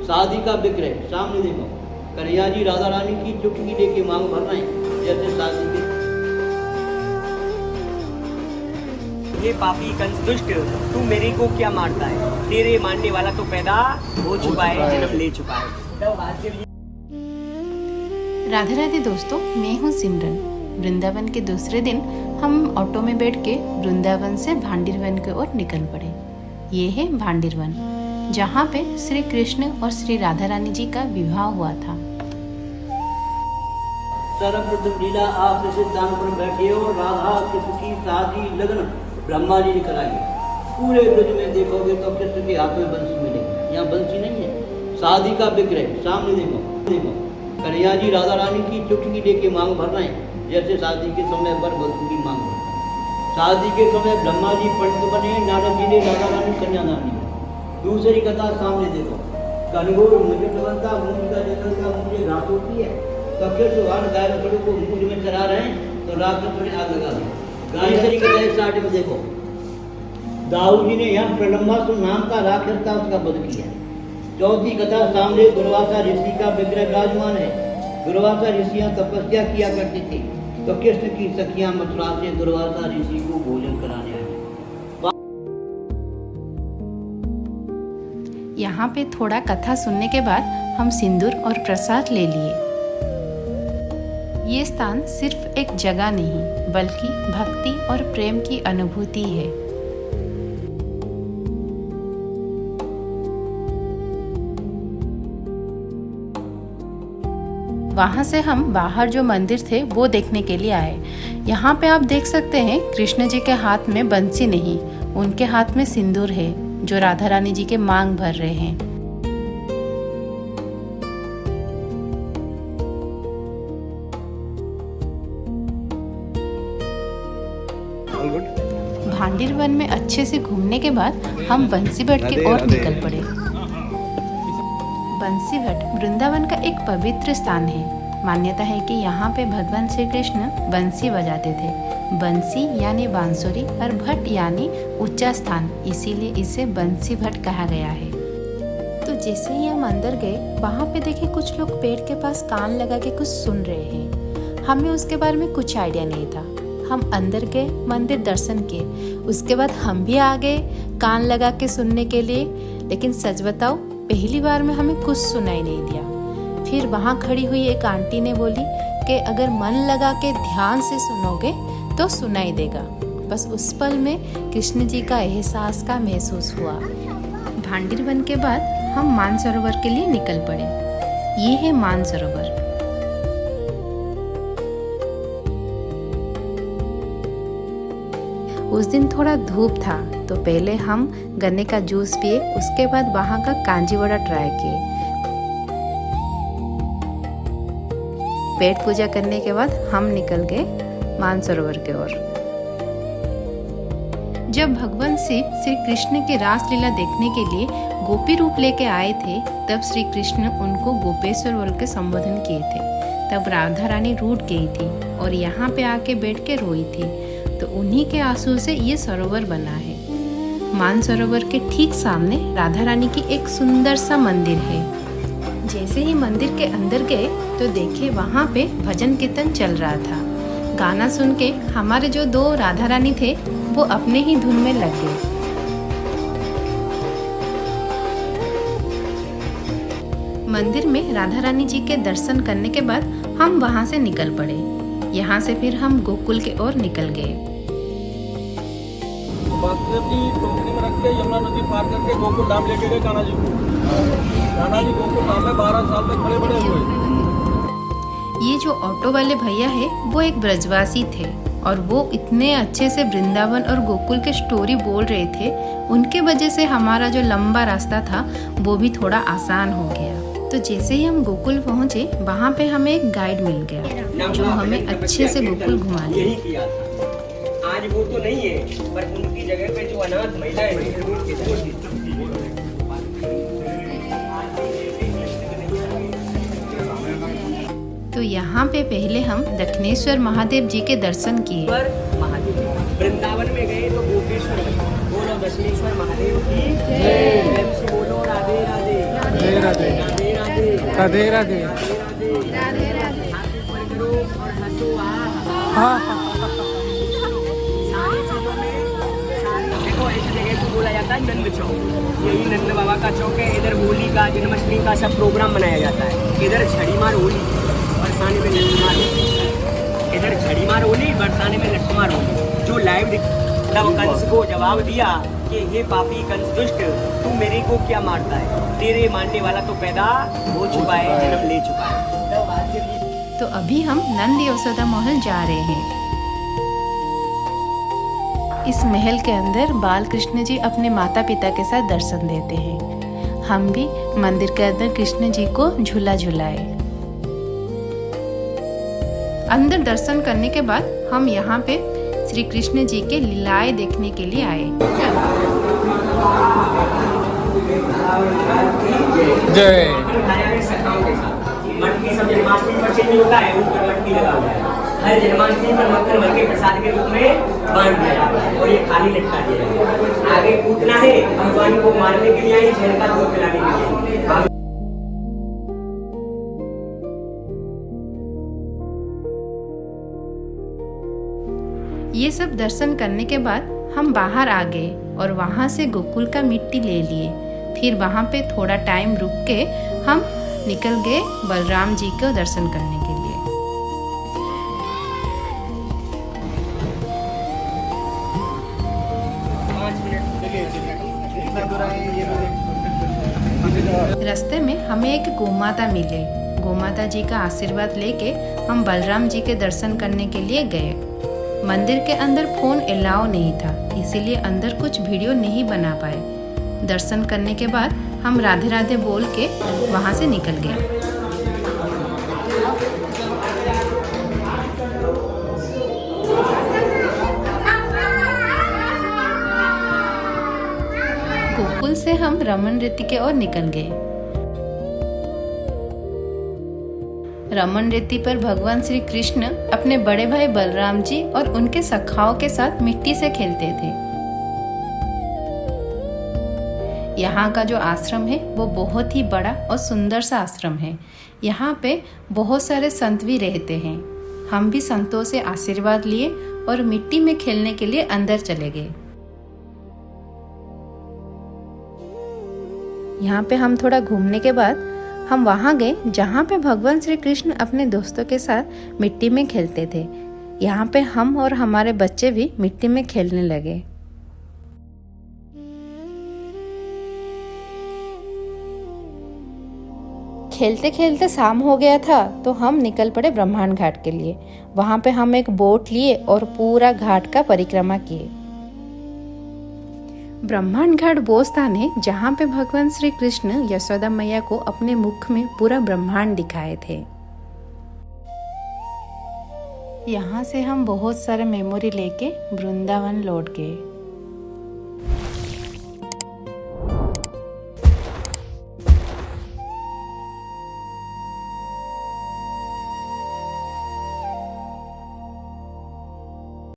शादी का विक्रय सामने देखो। कन्हैया जी राधा रानी की चुटकी लेके मांग भर रहे हैं जैसे शादी के। ये पापी कंस दुष्ट, तू मेरे को क्या मारता है? तेरे मारने वाला तो पैदा हो चुका है, जन्म ले चुका है। तब आज के लिए राधे राधे दोस्तों, मैं हूँ सिमरन। वृंदावन के दूसरे दिन हम ऑटो में बैठ के वृंदावन से भांडिरवन की ओर निकल पड़े। ये है भांडिरवन, जहाँ पे श्री कृष्ण और श्री राधा रानी जी का विवाह हुआ था। सर्वप्रथम लीला आप सिद्धांत पर बैठे हो। राधा कृष्ण की शादी लग्न ब्रह्मा जी ने कराई। पूरे ब्रज में देखोगे तो कृष्ण के हाथ में बंसी मिलेगी। यहाँ बंसी नहीं है। शादी का विक्रय सामने देखो। कन्हैया जी राधा रानी की चुटकी लेके मांग भर रहे हैं जैसे शादी के समय वर वधू की मांग भर। शादी के समय ब्रह्मा जी पंडित बने, नारद जी ने राधा रानी कन्यादान दी। दूसरी कथा सामने देखो। कनगोर मुझे बनता मुझ का जंगल का मुझे घास होती है। तो कृष्ण भगवान गाय बछड़ों को मुझ में चरा रहे हैं तो रात में थोड़ी आग लगा दी। गायत्री कथा स्टार्ट में देखो। दाऊद जी ने यहाँ प्रलंबासुर नाम का राक्षस था, उसका वध किया। चौथी कथा सामने दुर्वासा ऋषि का विग्रह विराजमान है। दुर्वासा ऋषियां तपस्या किया करती थी तो कृष्ण की सखियां मथुरा से दुर्वासा ऋषि को भोजन कराने आए। यहाँ पे थोड़ा कथा सुनने के बाद हम सिंदूर और प्रसाद ले लिए। ये स्थान सिर्फ एक जगह नहीं बल्कि भक्ति और प्रेम की अनुभूति है। वहाँ से हम बाहर जो मंदिर थे वो देखने के लिए आए। यहाँ पे आप देख सकते हैं कृष्ण जी के हाथ में बंसी नहीं, उनके हाथ में सिंदूर है जो राधा रानी जी के मांग भर रहे हैं। भांडिरवन में अच्छे से घूमने के बाद हम बंसीघाट की ओर निकल पड़े। बंसीघाट वृंदावन का एक पवित्र स्थान है। मान्यता है कि यहाँ पे भगवान श्री कृष्ण बंसी बजाते थे। बंसी यानी बांसुरी और भट्ट यानी ऊंचा स्थान, इसीलिए इसे बंसी भट्ट कहा गया है। तो जैसे ही हम अंदर गए वहाँ पे देखे कुछ लोग पेड़ के पास कान लगा के कुछ सुन रहे हैं। हमें उसके बारे में कुछ आइडिया नहीं था। हम अंदर गए, मंदिर दर्शन किए, उसके बाद हम भी आ गए कान लगा के सुनने के लिए। लेकिन सच बताओ, पहली बार में हमें कुछ सुनाई नहीं दिया। फिर वहाँ खड़ी हुई एक आंटी ने बोली कि अगर मन लगा के ध्यान से सुनोगे तो सुनाई देगा। बस उस पल में कृष्ण जी का एहसास का महसूस हुआ। भांडिरवन के बाद हम मानसरोवर के लिए निकल पड़े। ये है मानसरोवर। उस दिन थोड़ा धूप था तो पहले हम गन्ने का जूस पिए, उसके बाद वहाँ का कांजी वड़ा ट्राई किए। पेट पूजा करने के बाद हम निकल गए मानसरोवर की ओर। जब भगवान शिव श्री कृष्ण की रासलीला देखने के लिए गोपी रूप लेके आए थे तब श्री कृष्ण उनको गोपेश्वर बोल के संबोधन किए थे। तब राधा रानी रूठ गई थी और यहाँ पे आके बैठ के रोई थी। तो उन्हीं के आंसू से ये सरोवर बना है। मानसरोवर के ठीक सामने राधा रानी की एक सुंदर सा मंदिर है। जैसे ही मंदिर के अंदर गए तो देखे वहाँ पे भजन कीर्तन चल रहा था। गाना सुन के हमारे जो दो राधा रानी थे वो अपने ही धुन में लग गए। मंदिर में राधा रानी जी के दर्शन करने के बाद हम वहाँ से निकल पड़े। यहाँ से फिर हम गोकुल के ओर निकल गए। बासुदेव जी टोकरी में रख के यमुना नदी पार करके गोकुल धाम लेके गए कान्हा जी को। कान्हा जी गोकुल धाम में 12 साल तक खड़े बड़े हुए। ये जो ऑटो वाले भैया है वो एक ब्रजवासी थे और वो इतने अच्छे से वृंदावन और गोकुल के स्टोरी बोल रहे थे। उनके वजह से हमारा जो लंबा रास्ता था वो भी थोड़ा आसान हो गया। तो जैसे ही हम गोकुल पहुंचे वहाँ पे हमें एक गाइड मिल गया जो हमें अच्छे से गोकुल घुमा लिया। यही किया था। आज वो तो नहीं है पर उनकी जगह पे जो अनाथ महिलाएं तो यहाँ पे पहले हम दक्षिणेश्वर महादेव जी के दर्शन किए। महादेव वृंदावन में गए तो गोपेश्वर बोलो दक्षिणेश्वर महादेव की जय। बोलो राधे राधे। राधे राधे राधे राधे। हाँ देखो ऐसी जगह को बोला जाता है नंद चौक। यही नंद बाबा का चौक है। इधर होली का, जन्माष्टमी का सब प्रोग्राम मनाया जाता है। इधर छड़ीमार होली, बरसाने में लट्ठमार होली। इधर छड़ीमार होली, बरसाने में लट्ठमार होली। जो लाइव तब कंस को जवाब दिया कि हे पापी कंस दुष्ट, तू मेरे को क्या मारता है? तेरे मारने वाला तो पैदा हो चुका है, जन्म ले चुका है। तो अभी हम नंद यशोदा महल जा रहे हैं। इस महल के अंदर बाल कृष्ण जी अपने माता पिता के साथ दर्शन देते हैं। हम भी मंदिर के अंदर कृष्ण जी को झूला झुलाए। अंदर दर्शन करने के बाद हम यहाँ पे श्री कृष्ण जी के लीलाएं देखने के लिए आए। जय। मटकी सब जन्माष्टमी पर चेंज होता है, ऊपर मटकी लगा हुआ है। हर जन्माष्टमी पर मक्खन भर के प्रसाद के रूप में बांट दिया जाता है और ये खाली लटका दिया जाता है। आगे कूदना है, भगवान को मारने के लिए, झड़ का दूध पिलाने के लिए। ये सब दर्शन करने के बाद हम बाहर आ गए और वहाँ से गोकुल का मिट्टी ले लिए। फिर वहाँ पे थोड़ा टाइम रुक के हम निकल गए बलराम जी को दर्शन करने के लिए। रास्ते में हमें एक गोमाता मिले। गोमाता जी का आशीर्वाद लेके हम बलराम जी के दर्शन करने के लिए गए। मंदिर के अंदर फोन अलाउ नहीं था, इसीलिए अंदर कुछ वीडियो नहीं बना पाए। दर्शन करने के बाद हम राधे राधे बोल के वहाँ से निकल गए। गोकुल से हम रमन रेती के ओर निकल गए। रमन रेती पर भगवान श्री कृष्ण अपने बड़े भाई बलराम जी और उनके सखाओं के साथ मिट्टी से खेलते थे। यहाँ का जो आश्रम है वो बहुत ही बड़ा और सुंदर सा आश्रम है। यहाँ पे बहुत सारे संत भी रहते हैं। हम भी संतों से आशीर्वाद लिए और मिट्टी में खेलने के लिए अंदर चले गए। यहाँ पे हम थोड़ा घूमने के बाद हम वहाँ गए जहाँ पे भगवान श्री कृष्ण अपने दोस्तों के साथ मिट्टी में खेलते थे। यहाँ पे हम और हमारे बच्चे भी मिट्टी में खेलने लगे। खेलते खेलते शाम हो गया था तो हम निकल पड़े ब्रह्मांड घाट के लिए। वहाँ पे हम एक बोट लिए और पूरा घाट का परिक्रमा किए। ब्रह्मांड घाट वो स्थान है जहाँ पे भगवान श्री कृष्ण यशोदा मैया को अपने मुख में पूरा ब्रह्मांड दिखाए थे। यहाँ से हम बहुत सारे मेमोरी लेके वृंदावन लौट गए।